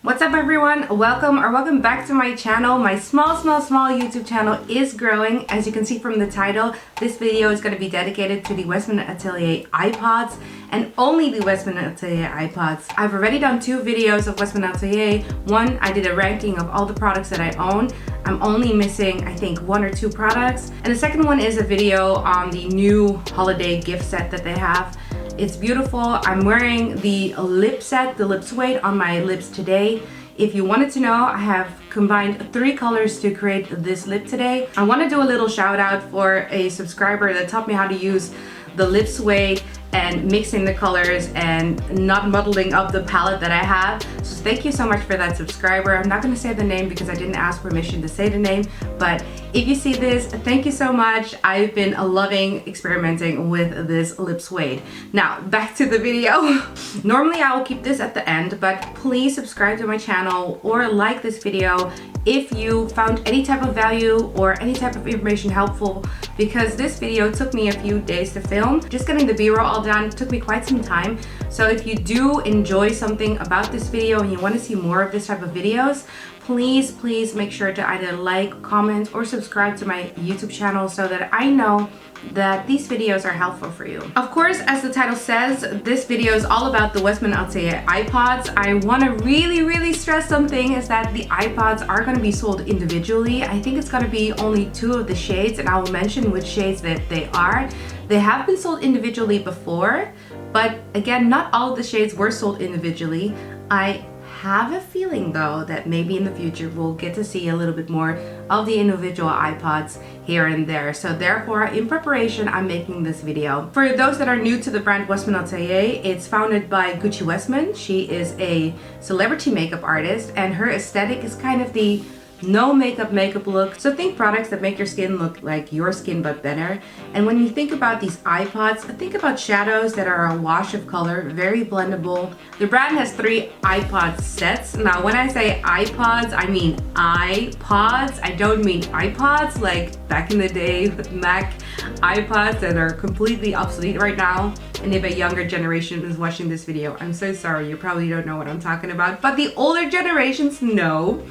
What's up everyone? Welcome back to my channel. My small YouTube channel is growing. As you can see from the title, this video is going to be dedicated to the Westman Atelier EYEPODS and only the Westman Atelier EYEPODS. I've already done 2 videos of Westman Atelier. One, I did a ranking of all the products that I own. I'm only missing, I think, 1 or 2 products. And the second one is a video on the new holiday gift set that they have. It's beautiful. I'm wearing the lip set, the lip suede on my lips today. If you wanted to know, I have combined 3 colors to create this lip today. I want to do a little shout out for a subscriber that taught me how to use the lip suede and mixing the colors and not muddling up the palette that I have. So thank you so much for that subscriber. I'm not going to say the name because I didn't ask permission to say the name, but if you see this, thank you so much. I've been loving experimenting with this lip suede. Now back to the video. Normally I will keep this at the end, but please subscribe to my channel or like this video if you found any type of value or any type of information helpful, because this video took me a few days to film. Just getting the B-roll all done took me quite some time. So if you do enjoy something about this video and you want to see more of this type of videos, please make sure to either like, comment, or subscribe to my YouTube channel so that I know that these videos are helpful for you. Of course, as the title says, this video is all about the Westman Atelier EYEPODS. I want to really stress something, is that the EYEPODS are going to be sold individually. I think it's going to be only 2 of the shades, and I will mention which shades that they are. They have been sold individually before, but again, not all of the shades were sold individually. I have a feeling though that maybe in the future we'll get to see a little bit more of the individual EYEPODs here and there. So therefore, in preparation, I'm making this video. For those that are new to the brand Westman Atelier, it's founded by Gucci Westman. She is a celebrity makeup artist and her aesthetic is kind of the no makeup look. So think products that make your skin look like your skin but better. And when you think about these EYEPODs, think about shadows that are a wash of color, very blendable. The brand has 3 EYEPOD sets. Now when I say EYEPODs, I mean EYEPODs. I don't mean iPods like back in the day with Mac iPods that are completely obsolete right now. And if a younger generation is watching this video, I'm so sorry, you probably don't know what I'm talking about, but the older generations know.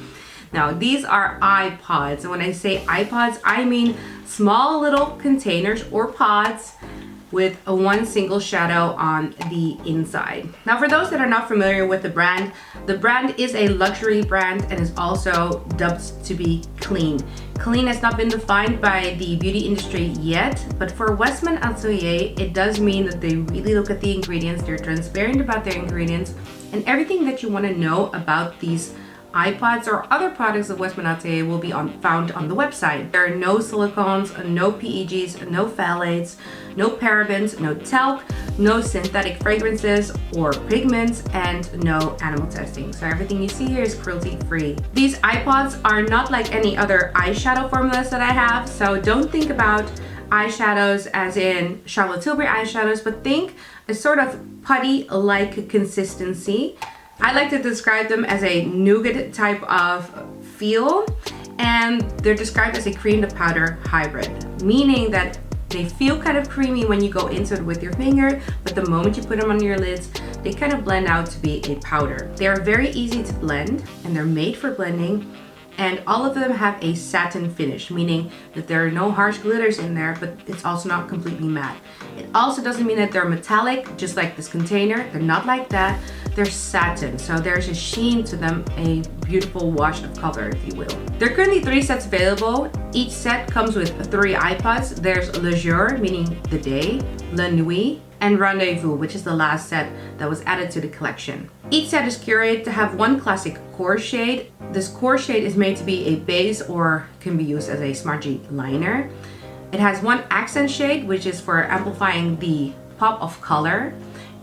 Now these are EYEPODs, and when I say EYEPODs, I mean small little containers or pods with one single shadow on the inside. Now for those that are not familiar with the brand is a luxury brand and is also dubbed to be clean. Clean has not been defined by the beauty industry yet, but for Westman Atelier, it does mean that they really look at the ingredients, they're transparent about their ingredients, and everything that you want to know about these EYEPODs or other products of Westman Atelier will be found on the website. There are no silicones, no PEGs, no phthalates, no parabens, no talc, no synthetic fragrances or pigments, and no animal testing. So everything you see here is cruelty-free. These EYEPODs are not like any other eyeshadow formulas that I have, so don't think about eyeshadows as in Charlotte Tilbury eyeshadows, but think a sort of putty-like consistency. I like to describe them as a nougat type of feel, and they're described as a cream to powder hybrid, meaning that they feel kind of creamy when you go into it with your finger, but the moment you put them on your lids, they kind of blend out to be a powder. They are very easy to blend and they're made for blending, and all of them have a satin finish, meaning that there are no harsh glitters in there, but it's also not completely matte. It also doesn't mean that they're metallic, just like this container. They're not like that. They're satin, so there's a sheen to them, a beautiful wash of color, if you will. There are currently 3 sets available. Each set comes with 3 EYEPODs. There's Le Jour, meaning the day, La Nuit, and Rendez-vous, which is the last set that was added to the collection. Each set is curated to have 1 classic core shade. This core shade is made to be a base or can be used as a smudgy liner. It has 1 accent shade, which is for amplifying the pop of color.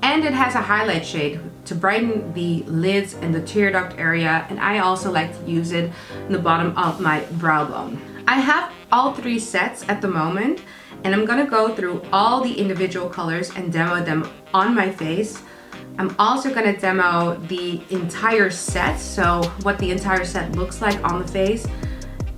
And it has a highlight shade to brighten the lids and the tear duct area. And I also like to use it in the bottom of my brow bone. I have all 3 sets at the moment, and I'm gonna go through all the individual colors and demo them on my face. I'm also gonna demo the entire set, so what the entire set looks like on the face.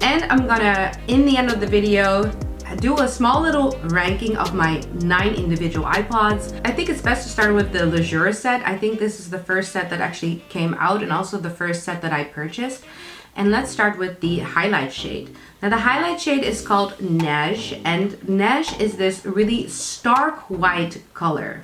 And I'm gonna, in the end of the video, do a small little ranking of my 9 individual iPods. I think it's best to start with the Jours set. I think this is the first set that actually came out and also the first set that I purchased. And let's start with the highlight shade. Now the highlight shade is called Neige, and Neige is this really stark white color.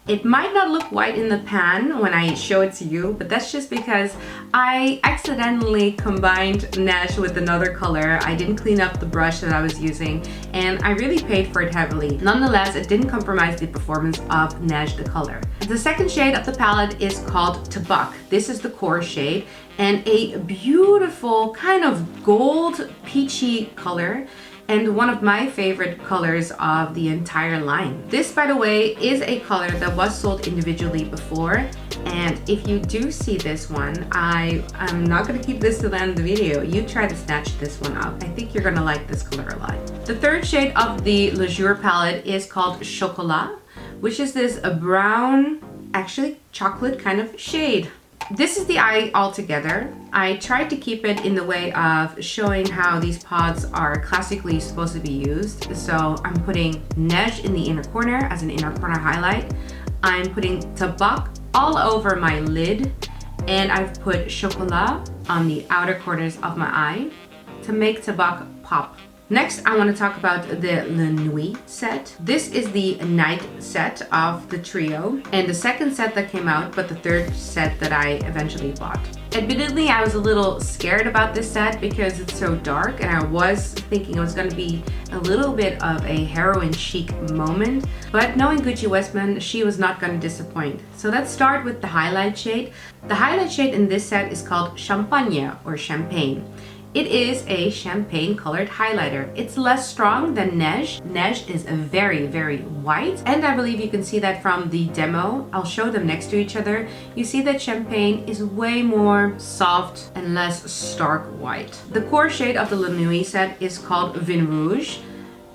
It might not look white in the pan when I show it to you, but that's just because I accidentally combined Neige with another color. I didn't clean up the brush that I was using, and I really paid for it heavily. Nonetheless, it didn't compromise the performance of Neige, the color. The second shade of the palette is called Tabak. This is the core shade, and a beautiful kind of gold peachy color, and one of my favorite colors of the entire line. This, by the way, is a color that was sold individually before, and if you do see this one, I'm not gonna keep this to the end of the video. You try to snatch this one up. I think you're gonna like this color a lot. The third shade of the Le Jour palette is called Chocolat, which is this brown, actually chocolate kind of shade. This is the eye altogether. I tried to keep it in the way of showing how these pods are classically supposed to be used. So I'm putting Neige in the inner corner as an inner corner highlight. I'm putting Tabak all over my lid, and I've put Chocolat on the outer corners of my eye to make Tabak pop. Next, I want to talk about the Le Nuit set. This is the night set of the trio, and the second set that came out, but the third set that I eventually bought. Admittedly, I was a little scared about this set because it's so dark, and I was thinking it was going to be a little bit of a heroin chic moment, but knowing Gucci Westman, she was not going to disappoint. So let's start with the highlight shade. The highlight shade in this set is called Champagne or Champagne. It is a champagne colored highlighter. It's less strong than Neige. Neige is very, very white, and I believe you can see that from the demo. I'll show them next to each other. You see that Champagne is way more soft and less stark white. The core shade of the Le Nuit set is called Vin Rouge.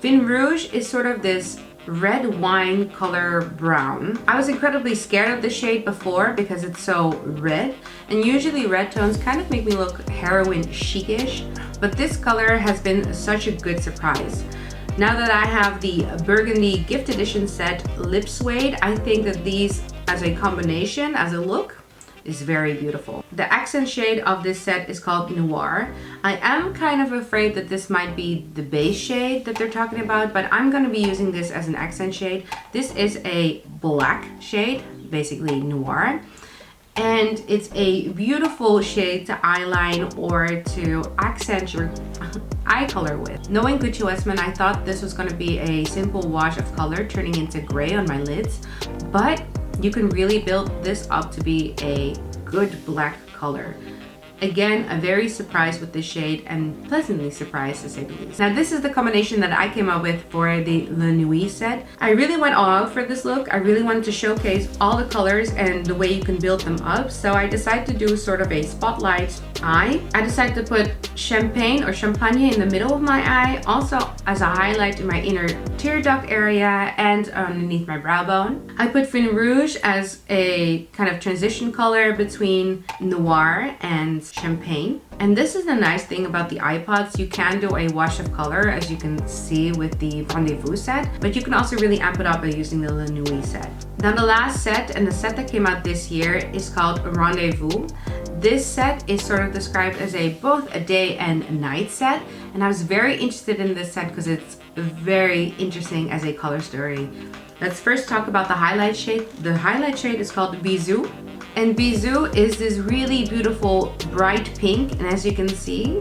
Vin Rouge is sort of this red wine color brown. I was incredibly scared of the shade before because it's so red, and usually red tones kind of make me look heroin chicish, but this color has been such a good surprise. Now that I have the Burgundy gift edition set Lip Suede, I think that these as a combination, as a look, is very beautiful. The accent shade of this set is called Noir. I am kind of afraid that this might be the base shade that they're talking about, but I'm going to be using this as an accent shade. This is a black shade, basically noir, and it's a beautiful shade to eyeline or to accent your eye color with. Knowing Gucci Westman, I thought this was going to be a simple wash of color turning into gray on my lids, but you can really build this up to be a good black color. Again, I'm very surprised with this shade and pleasantly surprised to say the least. Now this is the combination that I came up with for the Le Nuit set. I really went all out for this look. I really wanted to showcase all the colors and the way you can build them up. So I decided to do sort of a spotlight eye. I decided to put Champagne or Champagne in the middle of my eye, also as a highlight in my inner tear duct area and underneath my brow bone. I put Vin Rouge as a kind of transition color between Noir and Champagne. And this is the nice thing about the iPods. You can do a wash of color, as you can see with the Rendez-vous set, but you can also really amp it up by using the Le Nuit set. Now the last set, and the set that came out this year, is called Rendez-vous. This set is sort of described as both a day and night set, and I was very interested in this set because it's very interesting as a color story. Let's first talk about the highlight shade. The highlight shade is called Bisou. And Bisou is this really beautiful bright pink, and as you can see,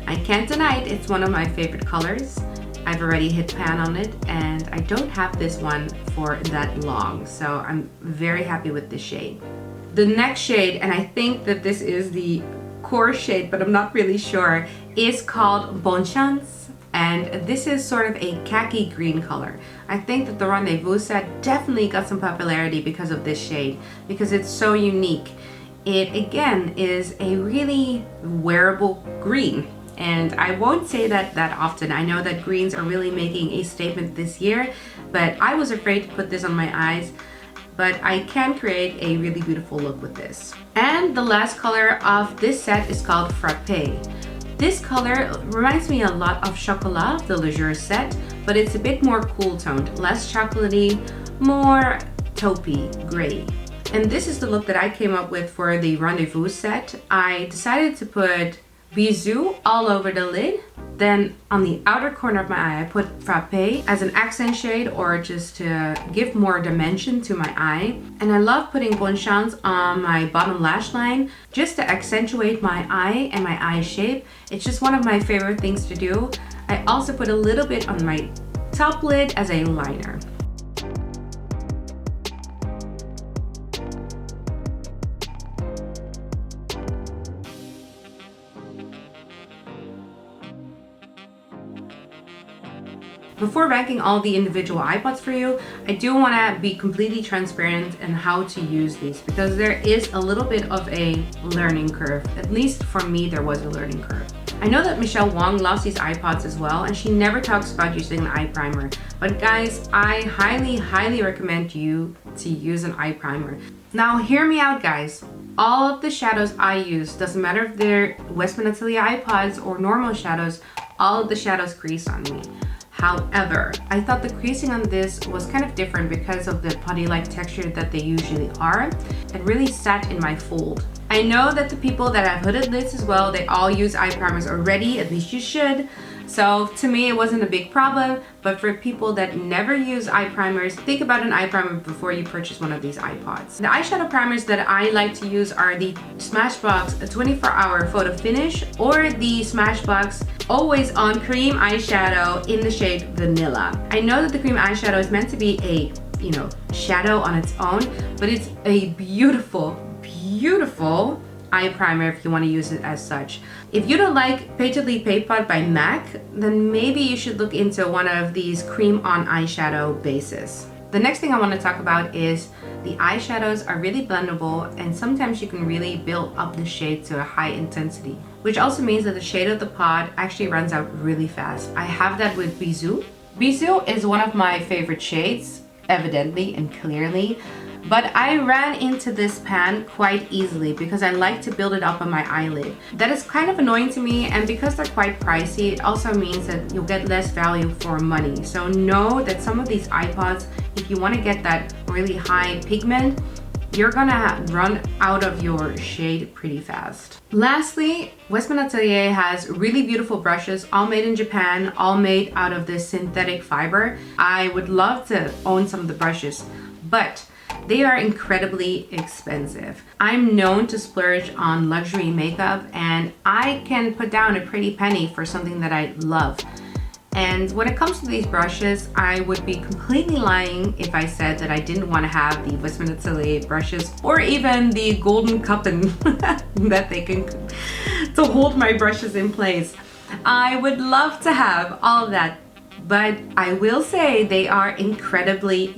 I can't deny it, it's one of my favorite colors. I've already hit pan on it, and I don't have this one for that long, so I'm very happy with this shade. The next shade, and I think that this is the core shade, but I'm not really sure, is called Bonne Chance. And this is sort of a khaki green color. I think that the Rendez-vous set definitely got some popularity because of this shade, because it's so unique. It again is a really wearable green, and I won't say that often. I know that greens are really making a statement this year, but I was afraid to put this on my eyes, but I can create a really beautiful look with this. And the last color of this set is called Frappé. This color reminds me a lot of Chocolat, the Leisure set, but it's a bit more cool toned, less chocolatey, more taupey gray. And this is the look that I came up with for the Rendez-vous set. I decided to put Bisou all over the lid. Then on the outer corner of my eye, I put Frappé as an accent shade or just to give more dimension to my eye. And I love putting Bonne Chance on my bottom lash line just to accentuate my eye and my eye shape. It's just one of my favorite things to do. I also put a little bit on my top lid as a liner. Before ranking all the individual iPods for you, I do want to be completely transparent in how to use these because there is a little bit of a learning curve. At least for me, there was a learning curve. I know that Michelle Wong loves these iPods as well, and she never talks about using an eye primer. But guys, I highly recommend you to use an eye primer. Now hear me out, guys. All of the shadows I use, doesn't matter if they're Westman Atelier iPods or normal shadows, all of the shadows crease on me. However, I thought the creasing on this was kind of different because of the putty-like texture that they usually are. It really sat in my fold. I know that the people that have hooded lids as well, they all use eye primers already, at least you should. So to me, it wasn't a big problem, but for people that never use eye primers, think about an eye primer before you purchase one of these iPods. The eyeshadow primers that I like to use are the Smashbox 24-hour Photofinish or the Smashbox Always On Cream Eyeshadow in the shade Vanilla. I know that the cream eyeshadow is meant to be a, shadow on its own, but it's a beautiful eye primer if you want to use it as such. If you don't like Pas de Lis Pot by MAC, then maybe you should look into one of these cream on eyeshadow bases. The next thing I want to talk about is the eyeshadows are really blendable, and sometimes you can really build up the shade to a high intensity, which also means that the shade of the pod actually runs out really fast. I have that with Bisou. Bisou is one of my favorite shades, evidently and clearly. But I ran into this pan quite easily because I like to build it up on my eyelid. That is kind of annoying to me, and because they're quite pricey, it also means that you'll get less value for money. So know that some of these iPods, if you want to get that really high pigment, you're gonna run out of your shade pretty fast. Lastly, Westman Atelier has really beautiful brushes, all made in Japan, all made out of this synthetic fiber. I would love to own some of the brushes, but they are incredibly expensive. I'm known to splurge on luxury makeup, and I can put down a pretty penny for something that I love. And when it comes to these brushes, I would be completely lying if I said that I didn't want to have the Westman Atelier brushes or even the golden cupping that they can to hold my brushes in place. I would love to have all of that, but I will say they are incredibly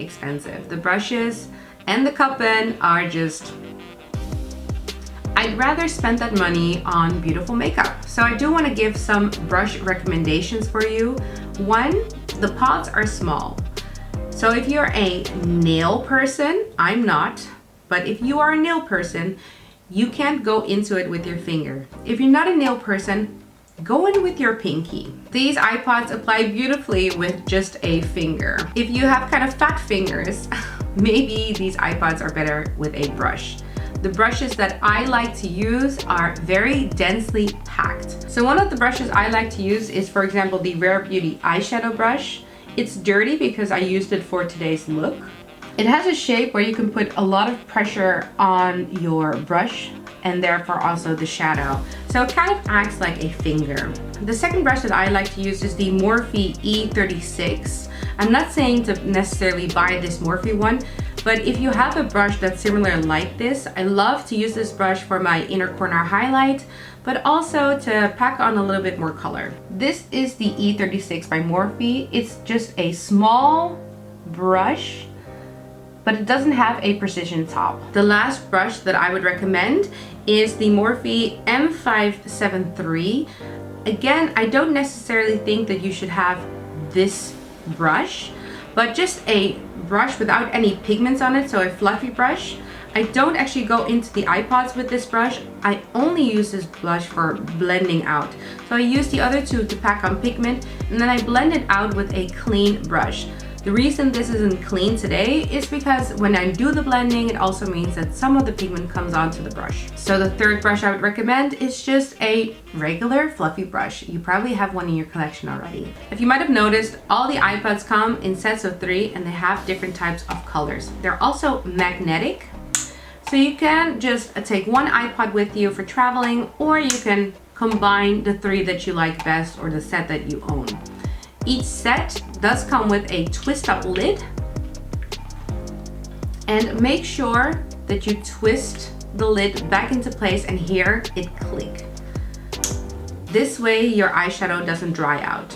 expensive. The brushes and the cupping are just... I'd rather spend that money on beautiful makeup. So I do want to give some brush recommendations for you. One, the pods are small. So if you're a nail person, I'm not, but if you are a nail person, you can't go into it with your finger. If you're not a nail person, go in with your pinky. These iPods apply beautifully with just a finger. If you have kind of fat fingers, maybe these iPods are better with a brush. The brushes that I like to use are very densely packed. So one of the brushes I like to use is, for example, the Rare Beauty eyeshadow brush. It's dirty because I used it for today's look. It has a shape where you can put a lot of pressure on your brush and therefore also the shadow. So it kind of acts like a finger. The second brush that I like to use is the Morphe E36. I'm not saying to necessarily buy this Morphe one, but if you have a brush that's similar like this, I love to use this brush for my inner corner highlight, but also to pack on a little bit more color. This is the E36 by Morphe. It's just a small brush, but it doesn't have a precision top. The last brush that I would recommend is the Morphe M573. Again, I don't necessarily think that you should have this brush, but just a brush without any pigments on it, so a fluffy brush. I don't actually go into the iPods with this brush. I only use this brush for blending out. So I use the other two to pack on pigment, and then I blend it out with a clean brush. The reason this isn't clean today is because when I do the blending, it also means that some of the pigment comes onto the brush. So the third brush I would recommend is just a regular fluffy brush. You probably have one in your collection already. If you might have noticed, all the iPods come in sets of 3 and they have different types of colors. They're also magnetic. So you can just take one iPod with you for traveling, or you can combine the 3 that you like best or the set that you own. Each set does come with a twist up lid, and make sure that you twist the lid back into place and hear it click. This way your eyeshadow doesn't dry out.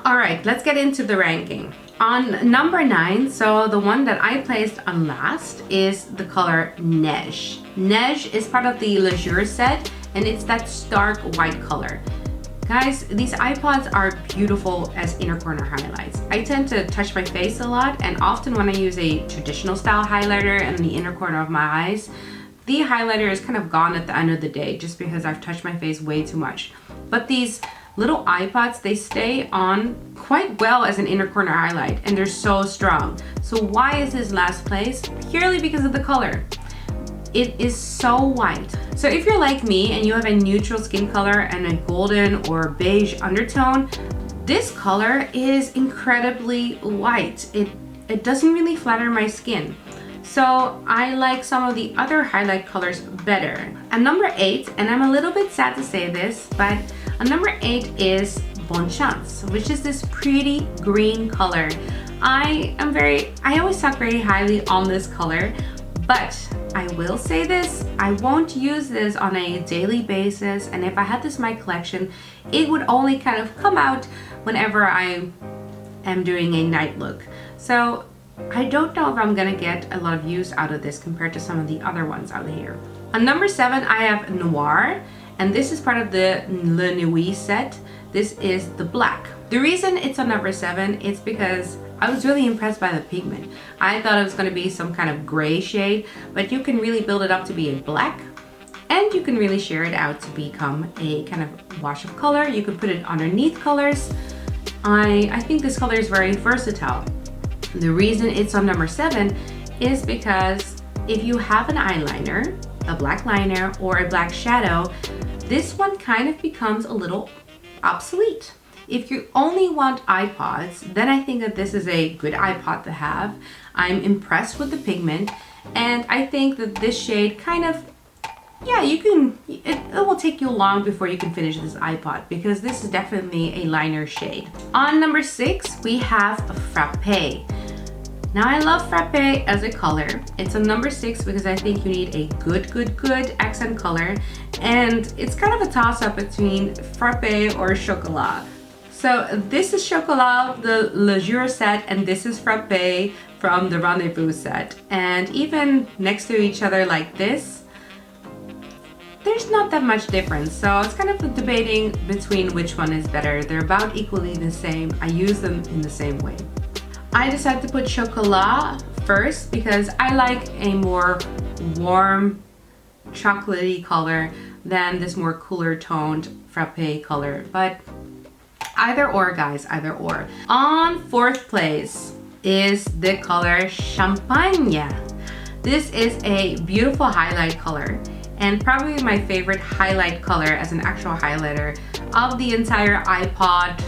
All right, let's get into the ranking. On number 9, so the one that I placed on last, is the color Neige. Neige is part of the Jours set, and it's that stark white color. Guys, these iPods are beautiful as inner corner highlights. I tend to touch my face a lot, and often when I use a traditional style highlighter in the inner corner of my eyes, the highlighter is kind of gone at the end of the day just because I've touched my face way too much. But these little iPods, they stay on quite well as an inner corner highlight, and they're so strong. So why is this last place? Purely because of the color. It is so white. So if you're like me and you have a neutral skin color and a golden or beige undertone, this color is incredibly white. It doesn't really flatter my skin. So I like some of the other highlight colors better. At number 8, and I'm a little bit sad to say this, but number 8 is Bonne Chance, which is this pretty green color. I always talk very highly on this color, but I will say this, I won't use this on a daily basis, and if I had this in my collection, it would only kind of come out whenever I am doing a night look. So I don't know if I'm gonna get a lot of use out of this compared to some of the other ones out here. On number 7, I have Noir, and this is part of the Le Nuit set. This is the black. The reason it's on number 7 is because I was really impressed by the pigment. I thought it was going to be some kind of gray shade, but you can really build it up to be a black, and you can really sheer it out to become a kind of wash of color. You could put it underneath colors. I think this color is very versatile. The reason it's on number 7 is because if you have an eyeliner, a black liner, or a black shadow, this one kind of becomes a little obsolete. If you only want iPods, then I think that this is a good iPod to have. I'm impressed with the pigment, and I think that this shade kind of, yeah, it will take you long before you can finish this iPod, because this is definitely a liner shade. On number 6, we have Frappe. Now I love Frappe as a color. It's on number 6 because I think you need a good accent color, and it's kind of a toss-up between Frappe or Chocolat. So this is Chocolat, the Le Jours set, and this is Frappe from the Rendez-vous set. And even next to each other like this, there's not that much difference. So it's kind of debating between which one is better. They're about equally the same. I use them in the same way. I decided to put Chocolat first because I like a more warm, chocolatey color than this more cooler toned Frappe color. But either or, guys, either or. On 4th place is the color Champagne. This is a beautiful highlight color, and probably my favorite highlight color as an actual highlighter of the entire iPod,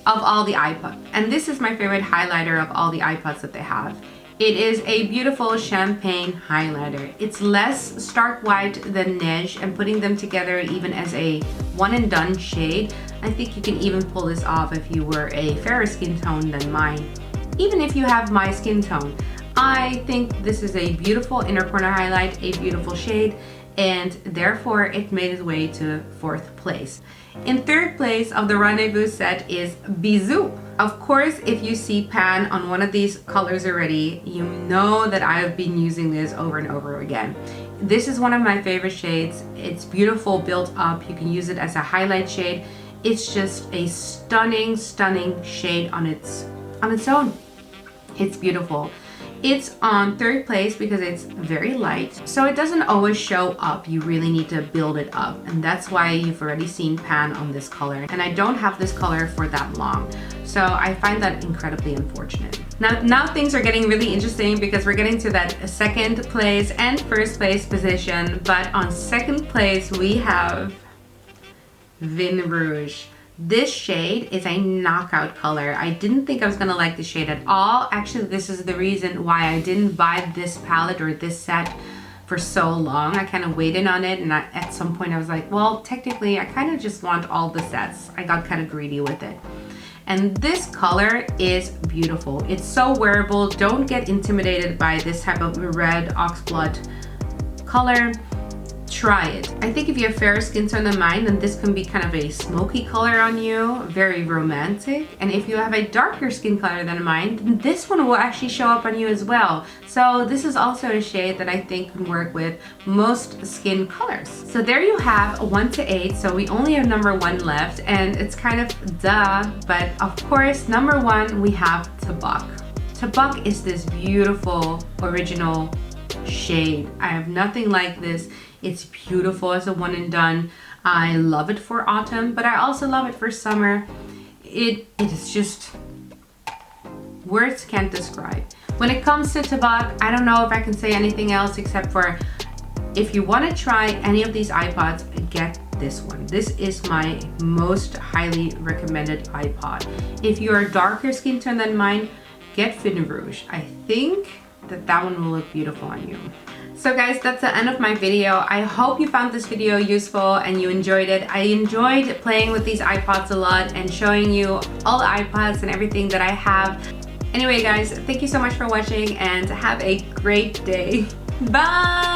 of all the iPods. And this is my favorite highlighter of all the iPods that they have. It is a beautiful champagne highlighter. It's less stark white than Neige, and putting them together even as a one and done shade, I think you can even pull this off if you were a fairer skin tone than mine. Even if you have my skin tone, I think this is a beautiful inner corner highlight, a beautiful shade, and therefore it made its way to 4th place. In 3rd place of the Rendez-vous set is Bisou. Of course, if you see pan on one of these colors already, you know that I've been using this over and over again. This is one of my favorite shades. It's beautiful built up. You can use it as a highlight shade. It's just a stunning shade on its own. It's beautiful. It's on 3rd place because it's very light, so it doesn't always show up. You really need to build it up, and that's why you've already seen pan on this color. And I don't have this color for that long, so I find that incredibly unfortunate. Now things are getting really interesting because we're getting to that 2nd place and 1st place position. But on 2nd place we have Vin Rouge. This shade is a knockout color. I didn't think I was gonna like the shade at all. Actually, this is the reason why I didn't buy this palette or this set for so long. I kind of waited on it, and at some point I was like, well, technically I kind of just want all the sets. I got kind of greedy with it. And this color is beautiful. It's so wearable. Don't get intimidated by this type of red oxblood color. Try it. I think if you have fairer skin tone than mine, then this can be kind of a smoky color on you, very romantic. And if you have a darker skin color than mine, then this one will actually show up on you as well. So this is also a shade that I think can work with most skin colors. So there you have 1 to 8. So we only have number 1 left, and it's kind of duh, but of course, number 1, we have Tabak. Tabak is this beautiful original shade. I have nothing like this. It's beautiful as a one and done. I love it for autumn, but I also love it for summer. It is just, words can't describe. When it comes to Tabak, I don't know if I can say anything else except for, if you want to try any of these iPods, get this one. This is my most highly recommended iPod. If you're a darker skin tone than mine, get Vin Rouge. I think that one will look beautiful on you. So guys, that's the end of my video. I hope you found this video useful and you enjoyed it. I enjoyed playing with these iPods a lot and showing you all the iPods and everything that I have. Anyway guys, thank you so much for watching and have a great day. Bye!